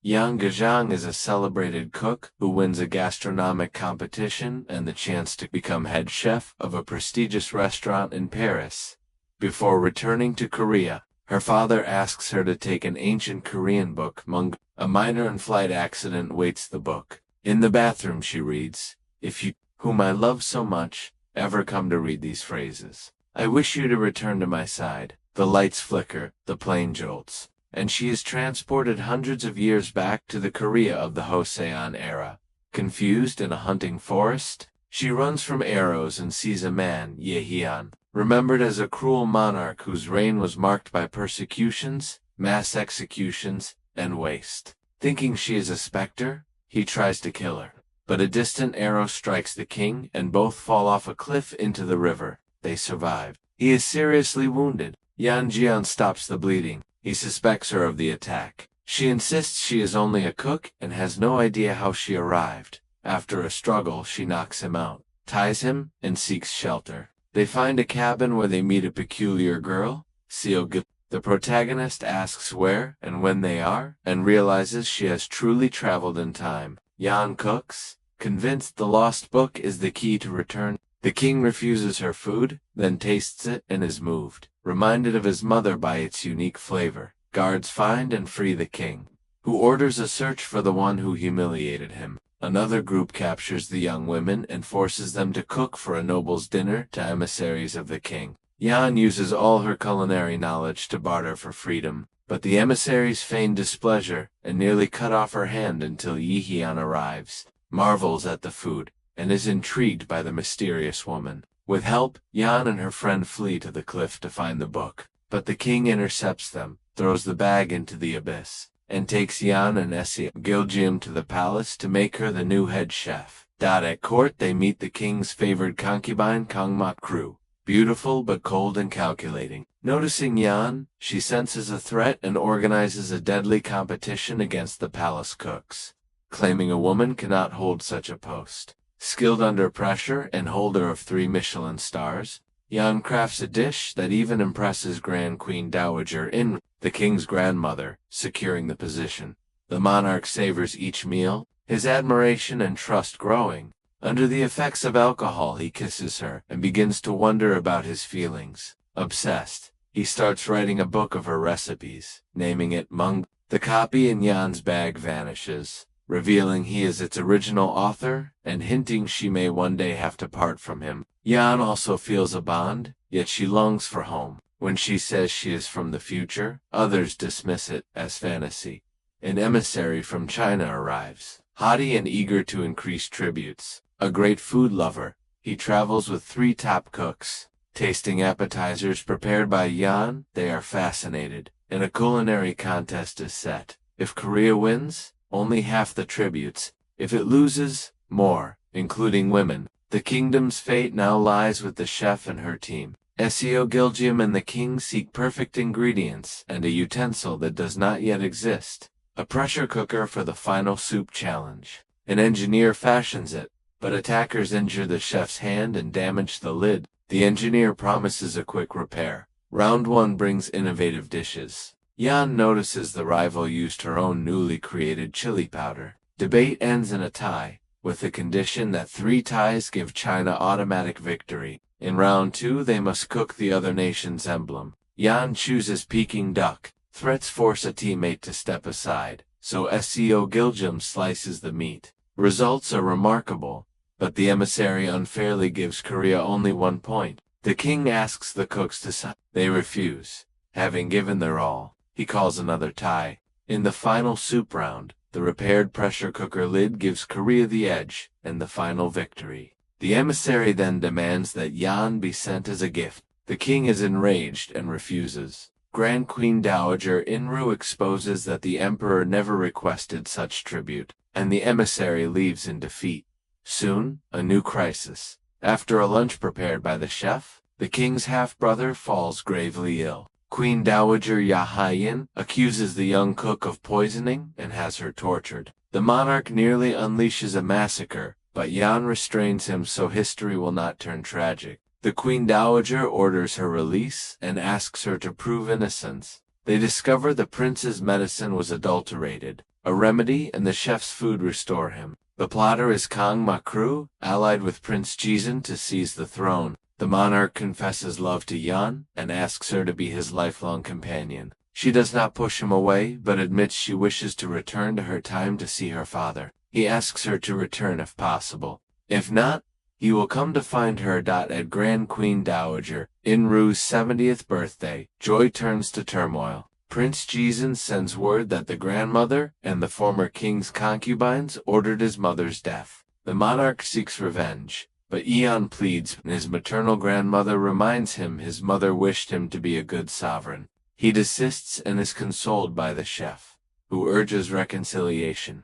Yang Gazhang is a celebrated cook who wins a gastronomic competition and the chance to become head chef of a prestigious restaurant in Paris. Before returning to Korea, her father asks her to take an ancient Korean book, Mangurok. A minor in-flight accident waits the book. In the bathroom she reads, "If you, whom I love so much, ever come to read these phrases, I wish you to return to my side." The lights flicker, the plane jolts, and she is transported hundreds of years back to the Korea of the Joseon era. Confused in a hunting forest, she runs from arrows and sees a man, Yehian, remembered as a cruel monarch whose reign was marked by persecutions, mass executions, and waste. Thinking she is a specter, he tries to kill her. But a distant arrow strikes the king and both fall off a cliff into the river. They survive. He is seriously wounded. Yan Jian stops the bleeding. He suspects her of the attack. She insists she is only a cook and has no idea how she arrived. After a struggle, she knocks him out, ties him, and seeks shelter. They find a cabin where they meet a peculiar girl, Seogil. The protagonist asks where and when they are, and realizes she has truly traveled in time. Yan cooks, convinced the lost book is the key to return. The king refuses her food, then tastes it and is moved, reminded of his mother by its unique flavor. Guards find and free the king, who orders a search for the one who humiliated him. Another group captures the young women and forces them to cook for a noble's dinner to emissaries of the king. Yan uses all her culinary knowledge to barter for freedom, but the emissaries feign displeasure and nearly cut off her hand until Yehian arrives, marvels at the food, and is intrigued by the mysterious woman. With help, Yan and her friend flee to the cliff to find the book, but the king intercepts them, throws the bag into the abyss, and takes Yan and Seogil to the palace to make her the new head chef. At court they meet the king's favored concubine Kangmakru, beautiful but cold and calculating. Noticing Yan, she senses a threat and organizes a deadly competition against the palace cooks, claiming a woman cannot hold such a post. Skilled under pressure and holder of 3 Michelin stars, Yan crafts a dish that even impresses Grand Queen Dowager In, the king's grandmother, securing the position. The monarch savors each meal, his admiration and trust growing. Under the effects of alcohol he kisses her and begins to wonder about his feelings. Obsessed, he starts writing a book of her recipes, naming it Mangurok. The copy in Yan's bag vanishes, revealing he is its original author and hinting she may one day have to part from him. Yan also feels a bond, yet she longs for home. When she says she is from the future, others dismiss it as fantasy. An emissary from China arrives, haughty and eager to increase tributes. A great food lover, he travels with 3 top cooks. Tasting appetizers prepared by Yan, they are fascinated, and a culinary contest is set. If Korea wins, only half the tributes. If it loses, more, including women. The kingdom's fate now lies with the chef and her team. Seogil and the king seek perfect ingredients and a utensil that does not yet exist. A pressure cooker for the final soup challenge. An engineer fashions it, but attackers injure the chef's hand and damage the lid. The engineer promises a quick repair. Round 1 brings innovative dishes. Yan notices the rival used her own newly created chili powder. Debate ends in a tie, with the condition that 3 ties give China automatic victory. In round 2 they must cook the other nation's emblem. Yan chooses Peking duck. Threats force a teammate to step aside, so Seogil slices the meat. Results are remarkable, but the emissary unfairly gives Korea only 1 point. The king asks the cooks to sign. They refuse, having given their all. He calls another tie. In the final soup round, the repaired pressure cooker lid gives Korea the edge and the final victory. The emissary then demands that Yan be sent as a gift. The king is enraged and refuses. Grand Queen Dowager Inru exposes that the emperor never requested such tribute, and the emissary leaves in defeat. Soon, a new crisis. After a lunch prepared by the chef, the king's half-brother falls gravely ill. Queen Dowager Yahayin accuses the young cook of poisoning and has her tortured. The monarch nearly unleashes a massacre, but Yan restrains him so history will not turn tragic. The Queen Dowager orders her release and asks her to prove innocence. They discover the prince's medicine was adulterated, a remedy, and the chef's food restore him. The plotter is Kang Makru, allied with Prince Joseon to seize the throne. The monarch confesses love to Yan and asks her to be his lifelong companion. She does not push him away, but admits she wishes to return to her time to see her father. He asks her to return if possible. If not, he will come to find her. At Grand Queen Dowager Inru's 70th birthday, joy turns to turmoil. Prince Joseon sends word that the grandmother and the former king's concubines ordered his mother's death. The monarch seeks revenge, but Eon pleads, and his maternal grandmother reminds him his mother wished him to be a good sovereign. He desists and is consoled by the chef, who urges reconciliation.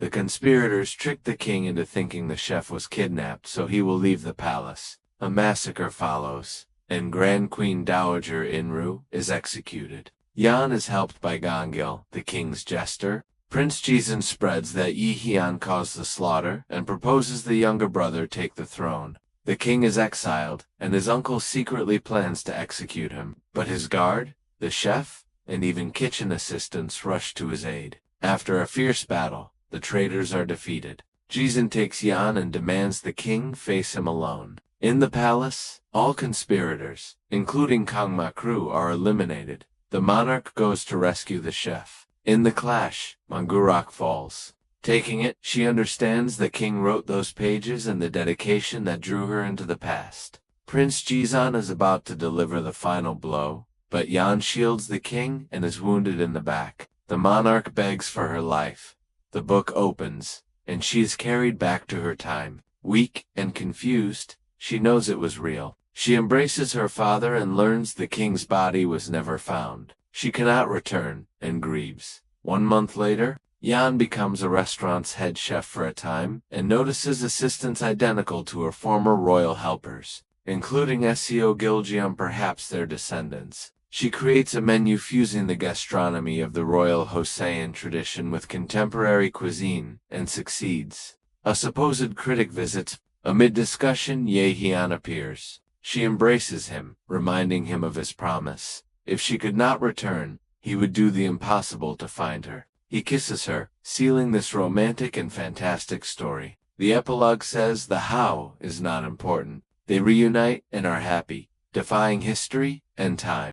The conspirators trick the king into thinking the chef was kidnapped so he will leave the palace. A massacre follows, and Grand Queen Dowager Inru is executed. Yan is helped by Gongil, the king's jester. Prince Joseon spreads that Yi Hyun caused the slaughter and proposes the younger brother take the throne. The king is exiled, and his uncle secretly plans to execute him, but his guard, the chef, and even kitchen assistants rush to his aid. After a fierce battle, the traitors are defeated. Joseon takes Yan and demands the king face him alone. In the palace, all conspirators, including Kang Makru, are eliminated. The monarch goes to rescue the chef. In the clash, Mangurok falls. Taking it, she understands the king wrote those pages and the dedication that drew her into the past. Prince Joseon is about to deliver the final blow, but Yan shields the king and is wounded in the back. The monarch begs for her life. The book opens, and she is carried back to her time. Weak and confused, she knows it was real. She embraces her father and learns the king's body was never found. She cannot return, and grieves. 1 month later, Yan becomes a restaurant's head chef for a time, and notices assistants identical to her former royal helpers, including Seo Giljeon, perhaps their descendants. She creates a menu fusing the gastronomy of the royal Joseon tradition with contemporary cuisine, and succeeds. A supposed critic visits. Amid discussion, Ye Hyun appears. She embraces him, reminding him of his promise. If she could not return, he would do the impossible to find her. He kisses her, sealing this romantic and fantastic story. The epilogue says the how is not important. They reunite and are happy, defying history and time.